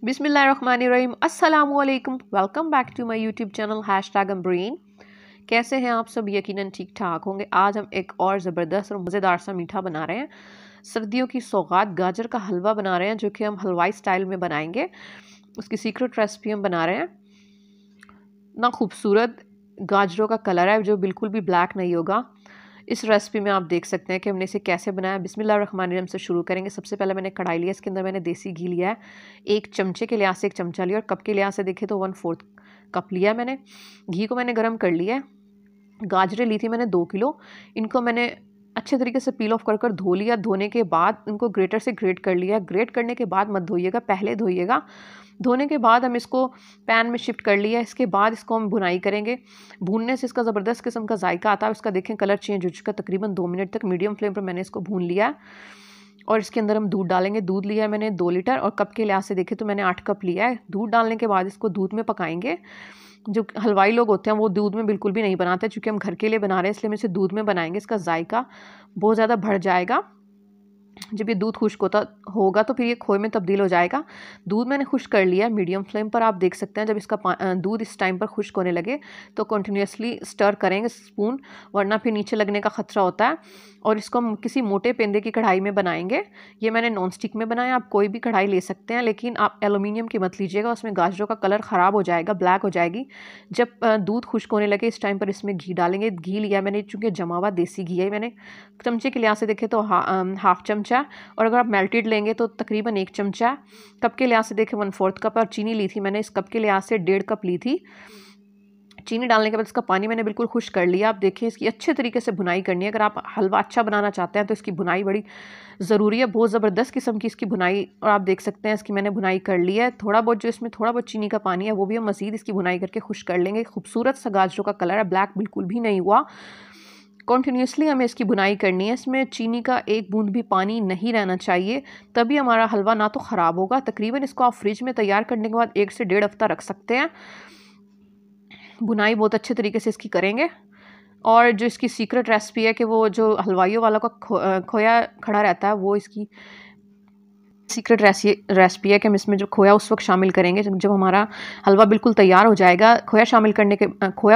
बिस्मिल्लाहिर्रहमानिर्रहीम अस्सलामुअलैकुम। Welcome back to my YouTube channel #अम्ब्रेन। कैसे हैं आप सब? यकीनन ठीक ठाक होंगे। आज हम एक और ज़बरदस्त और मज़ेदार सा मीठा बना रहे हैं। सर्दियों की सौगात गाजर का हलवा बना रहे हैं, जो कि हम हलवाई स्टाइल में बनाएंगे। उसकी सीक्रेट रेसिपी हम बना रहे हैं। ना खूबसूरत गाजरों का कलर है, जो बिल्कुल भी ब्लैक नहीं होगा। इस रेसिपी में आप देख सकते हैं कि हमने इसे कैसे बनाया। बिस्मिल्लाहिर्रहमानिर्रहीम से शुरू करेंगे। सबसे पहले मैंने कढ़ाई लिया, इसके अंदर मैंने देसी घी लिया है। एक चमचे के लिहाज से एक चमचा लिया, और कप के लिहाज से देखें तो 1/4 कप लिया है मैंने। घी को मैंने गर्म कर लिया है। गाजरें ली थी मैंने 2 किलो। इनको मैंने अच्छे तरीके से पील ऑफ कर धो लिया। धोने के बाद इनको ग्रेटर से ग्रेट कर लिया। ग्रेट करने के बाद मत धोइएगा, पहले धोइएगा। धोने के बाद हम इसको पैन में शिफ्ट कर लिया। इसके बाद इसको हम भुनाई करेंगे। भूनने से इसका ज़बरदस्त किस्म का जायका आता है। इसका देखें कलर चेंज हो चुका है। तकरीबन 2 मिनट तक मीडियम फ्लेम पर मैंने इसको भून लिया। और इसके अंदर हम दूध डालेंगे। दूध लिया है मैंने 2 लीटर, और कप के लिहाज से देखें तो मैंने 8 कप लिया है। दूध डालने के बाद इसको दूध में पकाएंगे। जो हलवाई लोग होते हैं वो दूध में बिल्कुल भी नहीं बनाते, क्योंकि हम घर के लिए बना रहे हैं, इसलिए हम इसे दूध में बनाएंगे। इसका जायका बहुत ज़्यादा बढ़ जाएगा। जब ये दूध खुश्क होगा तो फिर ये खोए में तब्दील हो जाएगा। दूध मैंने खुश्क कर लिया मीडियम फ्लेम पर। आप देख सकते हैं जब इसका दूध इस टाइम पर खुश्क होने लगे तो कंटिन्यूसली स्टर करेंगे स्पून, वरना फिर नीचे लगने का ख़तरा होता है। और इसको हम किसी मोटे पेंदे की कढ़ाई में बनाएंगे। ये मैंने नॉन स्टिक में बनाया। आप कोई भी कढ़ाई ले सकते हैं, लेकिन आप एलुमिनियम की मत लीजिएगा, उसमें गाजरों का कलर ख़राब हो जाएगा, ब्लैक हो जाएगी। जब दूध खुश्क होने लगे इस टाइम पर इसमें घी डालेंगे। घी लिया मैंने, चूँकि जमा हुआ देसी घी है। मैंने चमचे के लिहाज से देखें तो हाफ चमचा, और अगर आप मेल्टेड लेंगे तो तकरीबन 1 चमचा। कप के लिहाज से देखें 1/4 कप। और चीनी ली थी मैंने, इस कप के लिहाज से 1.5 कप ली थी। चीनी डालने के बाद इसका पानी मैंने बिल्कुल खुश्क कर लिया। आप देखिए इसकी अच्छे तरीके से भुनाई करनी है। अगर आप हलवा अच्छा बनाना चाहते हैं तो इसकी भुनाई बड़ी ज़रूरी है। बहुत ज़बरदस्त किस्म की इसकी भुनाई, और आप देख सकते हैं इसकी मैंने भुनाई कर ली है। थोड़ा बहुत जो इसमें थोड़ा बहुत चीनी का पानी है वो भी हम मज़ीद इसकी भुनाई करके खुश्क कर लेंगे। खूबसूरत सा गाजरों का कलर है, ब्लैक बिल्कुल भी नहीं हुआ। कॉन्टीन्यूसली हमें इसकी बुनाई करनी है। इसमें चीनी का एक बूंद भी पानी नहीं रहना चाहिए, तभी हमारा हलवा ना तो ख़राब होगा। तकरीबन इसको आप फ्रिज में तैयार करने के बाद 1 से 1.5 हफ्ता रख सकते हैं। बुनाई बहुत अच्छे तरीके से इसकी करेंगे। और जो इसकी सीक्रेट रेसिपी है कि वो जो हलवाइयों वालों का खोया खड़ा रहता है, वो इसकी सीक्रेट रेसिपी है कि हम इसमें जो खोया उस वक्त शामिल करेंगे जब हमारा हलवा बिल्कुल तैयार हो जाएगा। खोया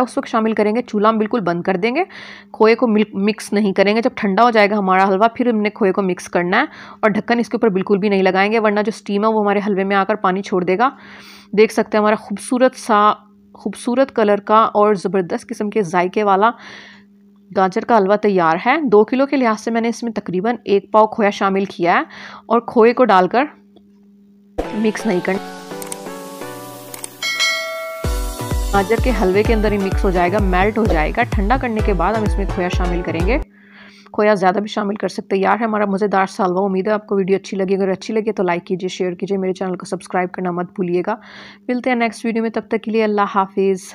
उस वक्त शामिल करेंगे, चूल्हा हम बिल्कुल बंद कर देंगे। खोए को मिक्स नहीं करेंगे। जब ठंडा हो जाएगा हमारा हलवा, फिर हमने खोए को मिक्स करना है। और ढक्कन इसके ऊपर बिल्कुल भी नहीं लगाएंगे, वरना जो स्टीम है वो हमारे हलवे में आकर पानी छोड़ देगा। देख सकते हैं हमारा खूबसूरत कलर का और ज़बरदस्त किस्म के जायके वाला गाजर का हलवा तैयार है। 2 किलो के लिहाज से मैंने इसमें तकरीबन 1 पाव खोया शामिल किया है, और खोए को डालकर मिक्स नहीं करना। गाजर के हलवे के अंदर ही मिक्स हो जाएगा, मेल्ट हो जाएगा। ठंडा करने के बाद हम इसमें खोया शामिल करेंगे। खोया ज़्यादा भी शामिल कर सकते हैं। यार है हमारा मज़ेदार सा हलवा। उम्मीद है आपको वीडियो अच्छी लगी। अगर अच्छी लगे तो लाइक कीजिए, शेयर कीजिए, मेरे चैनल को सब्सक्राइब करना मत भूलिएगा। मिलते हैं नेक्स्ट वीडियो में, तब तक के लिए अल्लाह हाफिज़।